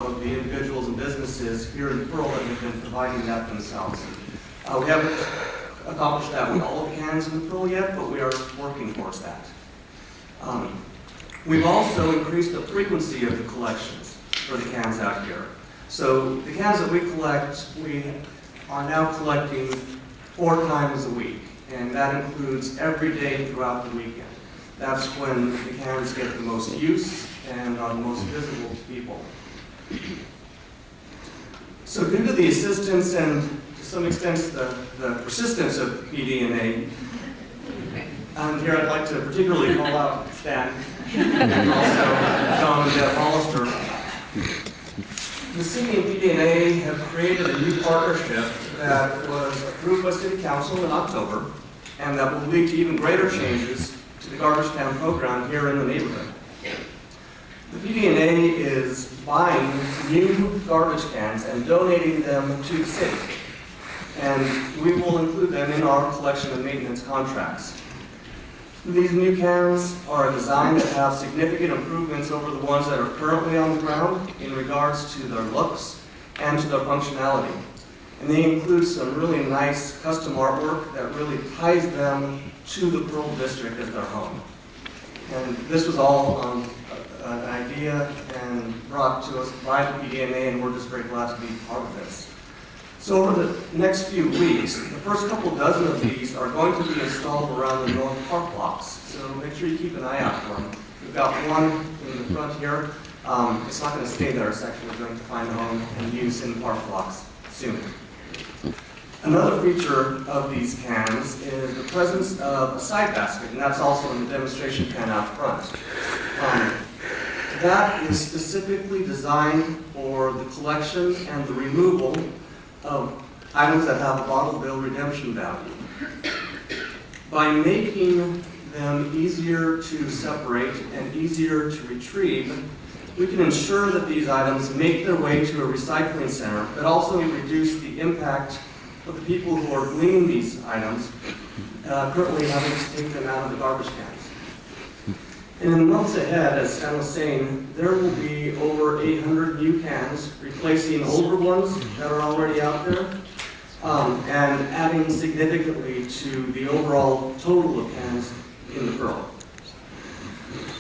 of the individuals and businesses here in Pearl that have been providing that themselves. We haven't accomplished that with all of the cans in Pearl yet, but we are working towards that. We've also increased the frequency of the collections for the cans out here. So the cans that we collect, we are now collecting 4 times a week, and that includes every day throughout the weekend. That's when the cans get the most use and are the most visible to people. So due to the assistance and to some extent the persistence of PD&A, and here I'd like to particularly call out Stan and also John and Deb Hollister. The city and PD&A have created a new partnership that was approved by City Council in October and that will lead to even greater changes to the garbage can program here in the neighborhood. The PD&A is buying new garbage cans and donating them to the city, and we will include them in our collection and maintenance contracts. These new cans are designed to have significant improvements over the ones that are currently on the ground in regards to their looks and to their functionality. And they include some really nice custom artwork that really ties them to the Pearl District as their home. And this was all an idea and brought to us by the PD&A, and we're just very glad to be part of this. So over the next few weeks, the first couple dozen of these are going to be installed around the North Park blocks. So make sure you keep an eye out for them. We've got one in the front here. It's not going to stay there. It's actually going to find a home and use in park blocks soon. Another feature of these cans is the presence of a side basket, and that's also in the demonstration can out front. That is specifically designed for the collection and the removal of items that have a bottle bill redemption value. By making them easier to separate and easier to retrieve, we can ensure that these items make their way to a recycling center, but also reduce the impact of the people who are cleaning these items, currently having to take them out of the garbage cans. And in the months ahead, as I was saying, there will be over 800 new cans, replacing older ones that are already out there, and adding significantly to the overall total of cans in the Pearl.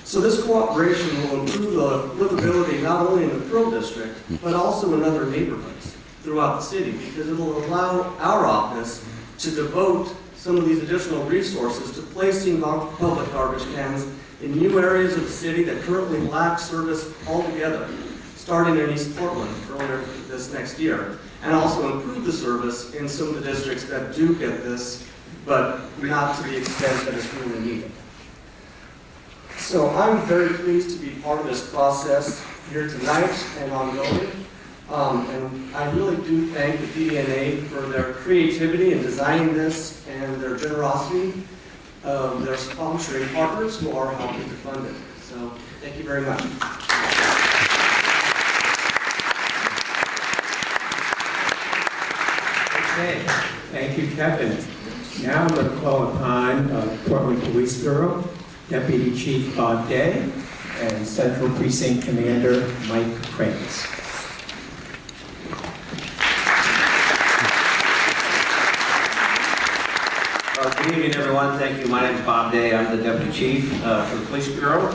So this cooperation will improve the livability not only in the Pearl District, but also in other neighborhoods throughout the city, because it will allow our office to devote some of these additional resources to placing public garbage cans in new areas of the city that currently lack service altogether, starting in East Portland earlier this next year, and also improve the service in some of the districts that do get this, but not to the extent that it's really needed. So I'm very pleased to be part of this process here tonight and ongoing. And I really do thank the PD&A for their creativity in designing this and their generosity of their sponsoring partners who are helping to fund it. So thank you very much. Okay, thank you, Kevin. Now I'm going to call upon Portland Police Bureau Deputy Chief Bob Day and Central Precinct Commander Mike Krantz. Good evening, everyone. Thank you. My name is Bob Day. I'm the Deputy Chief for the Police Bureau.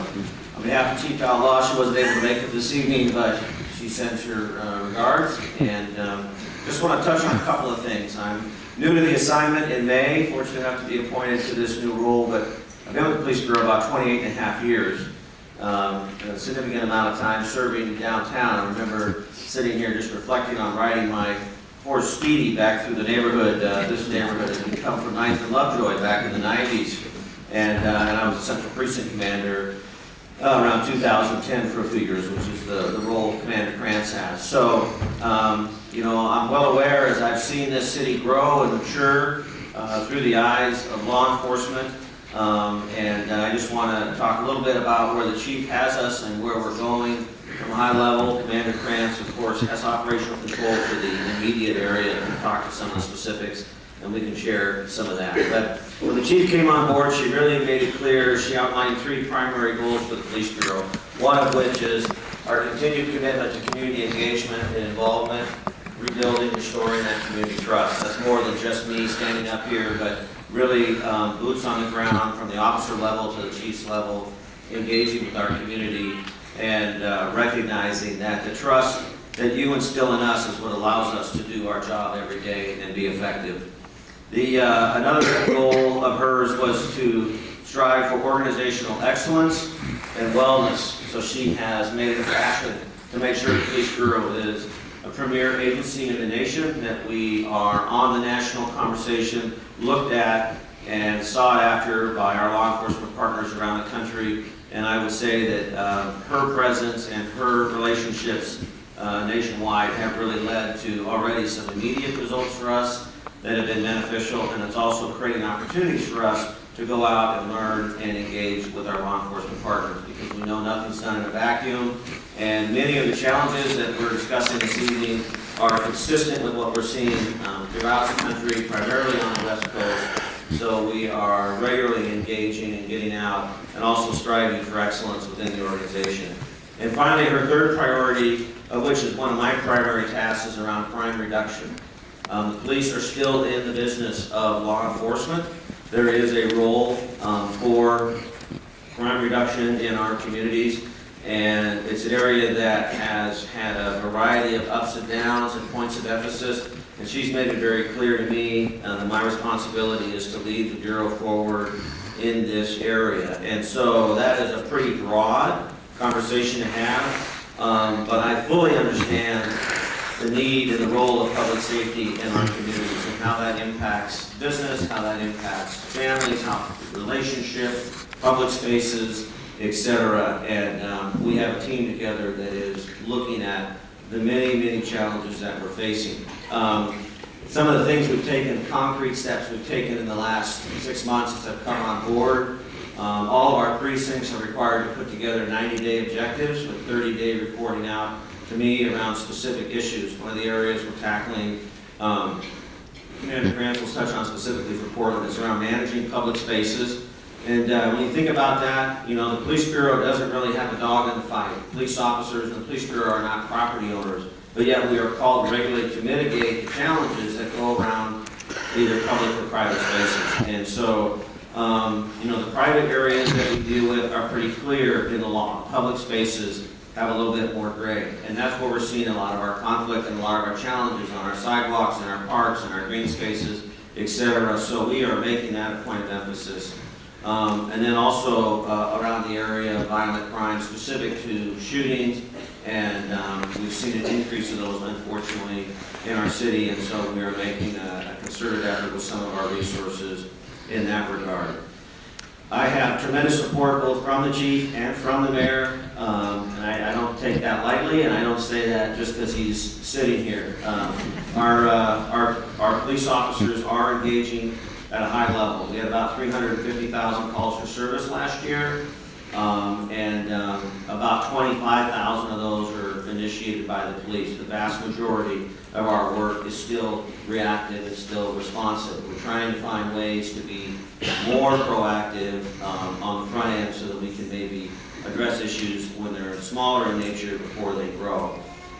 On behalf of Chief Outlaw, she wasn't able to make it this evening, but she sends her regards. And just want to touch on a couple of things. I'm new to the assignment in May, fortunate enough to be appointed to this new role, but I've been with the Police Bureau about 28 and a half years. A significant amount of time serving downtown. I remember sitting here just reflecting on riding my Ford Speedy back through the neighborhood. This neighborhood had come from 9th and Lovejoy back in the 90s. And I was a Central Precinct Commander around 2010 for a few years, which is the role Commander Krantz has. So, you know, I'm well aware as I've seen this city grow and mature through the eyes of law enforcement. And I just want to talk a little bit about where the Chief has us and where we're going. From a high level, Commander Krantz, of course, has operational control for the immediate area and talk to some of the specifics, and we can share some of that. But when the Chief came on board, she really made it clear, she outlined 3 primary goals for the Police Bureau, one of which is our continued commitment to community engagement and involvement, rebuilding, restoring that community trust. That's more than just me standing up here, but really boots on the ground from the officer level to the chief's level, engaging with our community and recognizing that the trust that you instill in us is what allows us to do our job every day and be effective. Another goal of hers was to strive for organizational excellence and wellness. So she has made it a passion to make sure the Police Bureau is a premier agency in the nation, that we are on the national conversation, looked at and sought after by our law enforcement partners around the country. And I would say that her presence and her relationships nationwide have really led to already some immediate results for us that have been beneficial, and it's also creating opportunities for us to go out and learn and engage with our law enforcement partners, because we know nothing's done in a vacuum, and many of the challenges that we're discussing this evening are consistent with what we're seeing throughout the country, primarily on the West Coast. So we are regularly engaging and getting out and also striving for excellence within the organization. And finally, her third priority, which is one of my primary tasks, is around crime reduction. The police are still in the business of law enforcement. There is a role for crime reduction in our communities, and it's an area that has had a variety of ups and downs and points of emphasis, and she's made it very clear to me that my responsibility is to lead the Bureau forward in this area. And so that is a pretty broad conversation to have, but I fully understand the need and the role of public safety in our communities and how that impacts business, how that impacts families, how relationships, public spaces, etc. And we have a team together that is looking at the many, many challenges that we're facing. Some of the things we've taken, concrete steps we've taken in the last 6 months since I've come on board. All of our precincts are required to put together 90-day objectives with 30-day reporting out to me around specific issues. One of the areas we're tackling, Commander Grant will touch on specifically for Portland, is around managing public spaces. And when you think about that, you know, the Police Bureau doesn't really have a dog in the fight. Police officers and the Police Bureau are not property owners, but yet we are called regularly to mitigate the challenges that go around either public or private spaces. And so, you know, the private areas that we deal with are pretty clear in the law. Public spaces have a little bit more gray. And that's where we're seeing a lot of our conflict and a lot of our challenges on our sidewalks and our parks and our green spaces, etc. So we are making that a point of emphasis. And then also around the area of violent crime specific to shootings, and we've seen an increase of those, unfortunately, in our city, and so we are making a concerted effort with some of our resources in that regard. I have tremendous support both from the chief and from the mayor, and I don't take that lightly, and I don't say that just because he's sitting here. Our police officers are engaging at a high level. We had about 350,000 calls for service last year, and about 25,000 of those are initiated by the police. The vast majority of our work is still reactive and still responsive. We're trying to find ways to be more proactive on the front end so that we can maybe address issues when they're smaller in nature before they grow.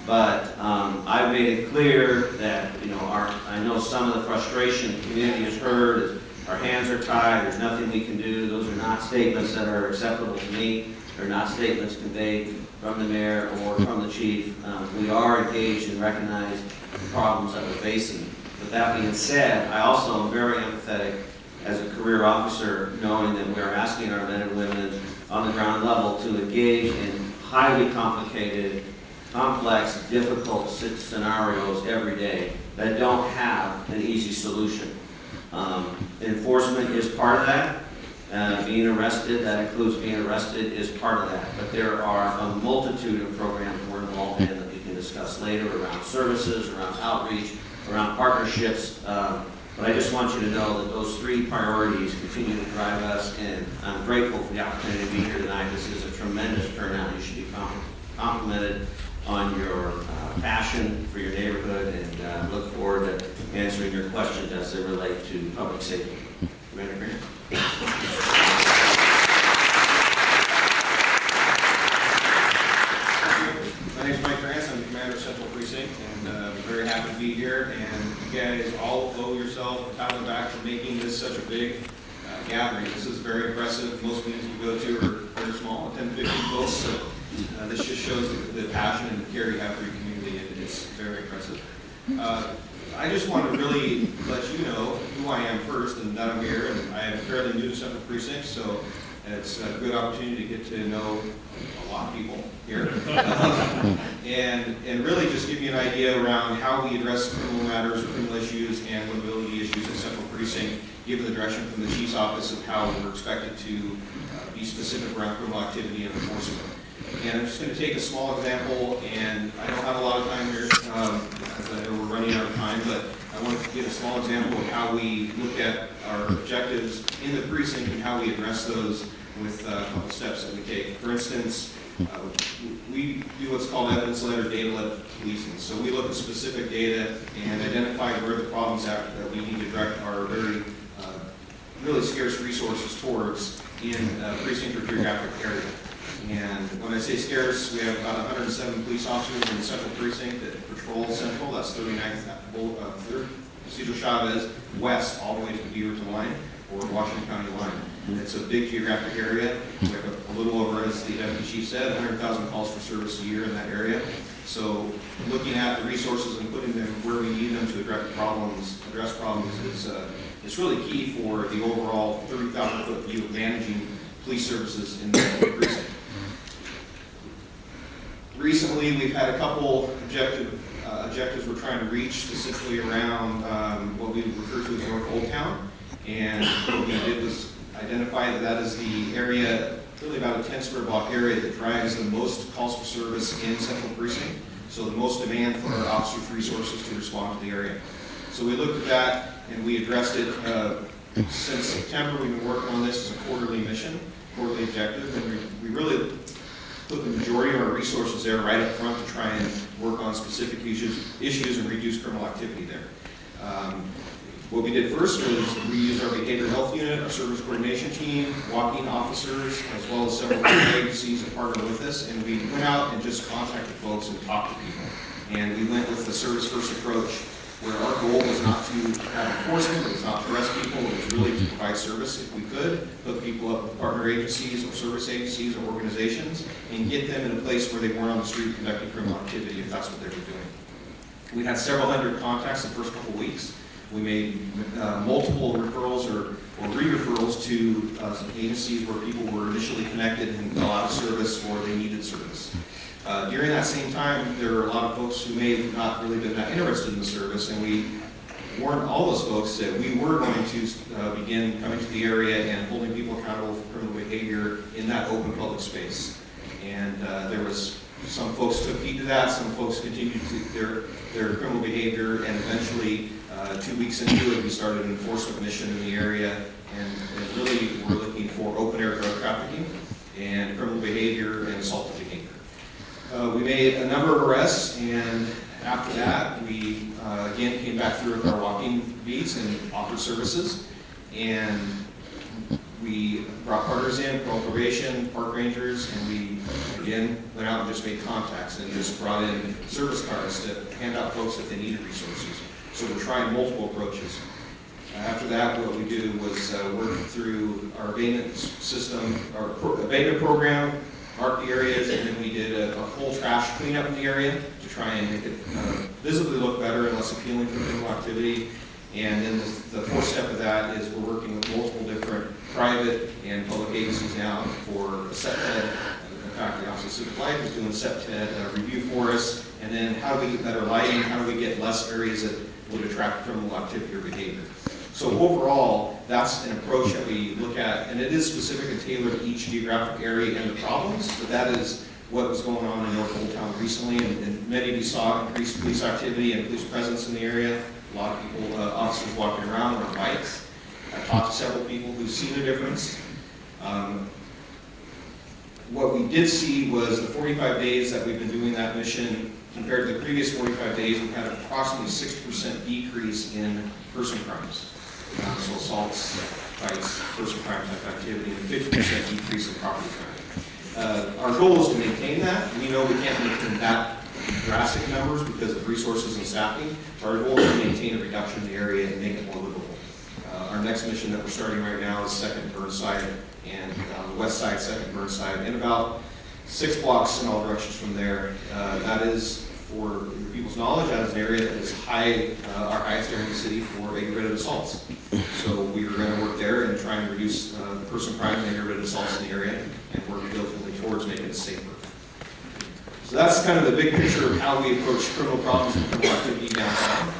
But I've made it clear that, you know, I know some of the frustration the community has heard is our hands are tied, there's nothing we can do. Those are not statements that are acceptable to me. They're not statements conveyed from the mayor or from the chief. We are engaged and recognize the problems that we're facing. With that being said, I also am very empathetic as a career officer, knowing that we are asking our men and women on the ground level to engage in highly complicated, complex, difficult scenarios every day that don't have an easy solution. Enforcement is part of that. Being arrested, that includes being arrested, is part of that. But there are a multitude of programs we're involved in that we can discuss later around services, around outreach, around partnerships. But I just want you to know that those three priorities continue to drive us, and I'm grateful for the opportunity to be here tonight. This is a tremendous turnout. You should be complimented on your passion for your neighborhood, and look forward to answering your questions as they relate to public safety. Commander Grant. precinct, and I'm very happy to be here. And you guys all owe yourself a pat on the back for making this such a big gathering. This is very impressive. Most meetings we go to are very small, 10 to 15 folks. So this just shows the passion and the care you have for your community, and it's very impressive. I just want to really let you know who I am first, and that I'm here, and I am fairly new to Central Precinct, so it's a good opportunity to get to know a lot of people here. And really just give you an idea around how we address criminal matters, criminal issues, and livability issues in Central Precinct, given the direction from the Chief's office of how we're expected to be specific around criminal activity and enforcement. And I'm just going to take a small example, and I don't have a lot of time here, as I know we're running out of time, but I want to give a small example of how we look at our objectives in the precinct and how we address those with a couple steps that we take. For instance, we do what's called evidence-led or data-led policing. So we look at specific data and identify where the problems are that we need to direct our very really scarce resources towards in a precinct or geographic area. And when I say scarce, we have about 107 police officers in the Central Precinct that patrol Central. That's 39th, 3rd, Cedar Chavez, west, all the way to the Beaverton line or Washington County line. It's a big geographic area. We have a little over, as the Deputy Chief said, 100,000 calls for service a year in that area. So looking at the resources and putting them where we need them to address problems is it's really key for the overall 30,000-foot view of managing police services in the precinct. Recently, we've had a couple objectives we're trying to reach, specifically around what we refer to as North Old Town. And what we did was identify that is the area, really about a 10 square block area that drives the most calls for service in Central Precinct. So the most demand for our officers' resources to respond to the area. So we looked at that and we addressed it. Since September, we've been working on this as a quarterly mission, quarterly objective, and we really put the majority of our resources there right up front to try and work on specific issues and reduce criminal activity there. What we did first was we used our behavioral health unit, our service coordination team, walking officers, as well as several other agencies that partner with us, and we went out and just contacted folks and talked to people. And we went with the service-first approach, where our goal was not to have enforcement, it was not to arrest people, it was really to provide service if we could, hook people up with partner agencies or service agencies or organizations, and get them in a place where they weren't on the street conducting criminal activity if that's what they were doing. We had several hundred contacts the first couple of weeks. We made multiple referrals or re-referrals to agencies where people were initially connected and fell out of service or they needed service. During that same time, there were a lot of folks who may have not really been that interested in the service, and we warned all those folks that we were going to begin coming to the area and holding people accountable for criminal behavior in that open public space. And there was some folks took heed to that, some folks continued to their criminal behavior, and eventually 2 weeks into it, we started an enforcement mission in the area, and really we're looking for open air drug trafficking and criminal behavior and assaultive behavior. We made a number of arrests, and after that, we again came back through with our walking beats and offered services, and we brought partners in, probation, park rangers, and we again went out and just made contacts and just brought in service cards to hand out folks if they needed resources. So we're trying multiple approaches. After that, what we do was work through our abatement system, our abatement program, mark the areas, and then we did a full trash cleanup in the area to try and make it visibly look better and less appealing for criminal activity. And then the fourth step of that is we're working with multiple different private and public agencies now for SEPTED. In fact, the Office of Civic Life is doing a SEPTED review for us. And then how do we get better lighting? How do we get less areas that would attract criminal activity or behavior? So overall, that's an approach that we look at, and it is specific and tailored to each geographic area and the problems, but that is what was going on in North Old Town recently, and many of you saw increased police activity and police presence in the area. A lot of people, officers walking around on bikes. I talked to several people who've seen a difference. What we did see was the 45 days that we've been doing that mission, compared to the previous 45 days, we've had approximately 60% decrease in person crimes. So assaults, fights, person crime type activity, and 50% decrease in property crime. Our goal is to maintain that. We know we can't maintain that drastic numbers because of resources and staffing. Our goal is to maintain a reduction in the area and make it more livable. Our next mission that we're starting right now is 2nd Burnside, and on the west side, 2nd Burnside, and about 6 blocks in all directions from there. That is, for people's knowledge, that is an area that is our highest area in the city for aggravated assaults. So we are going to work there and try and reduce person crime and aggravated assaults in the area and work diligently towards making it safer. So that's kind of the big picture of how we approach criminal problems and criminal activity downtown.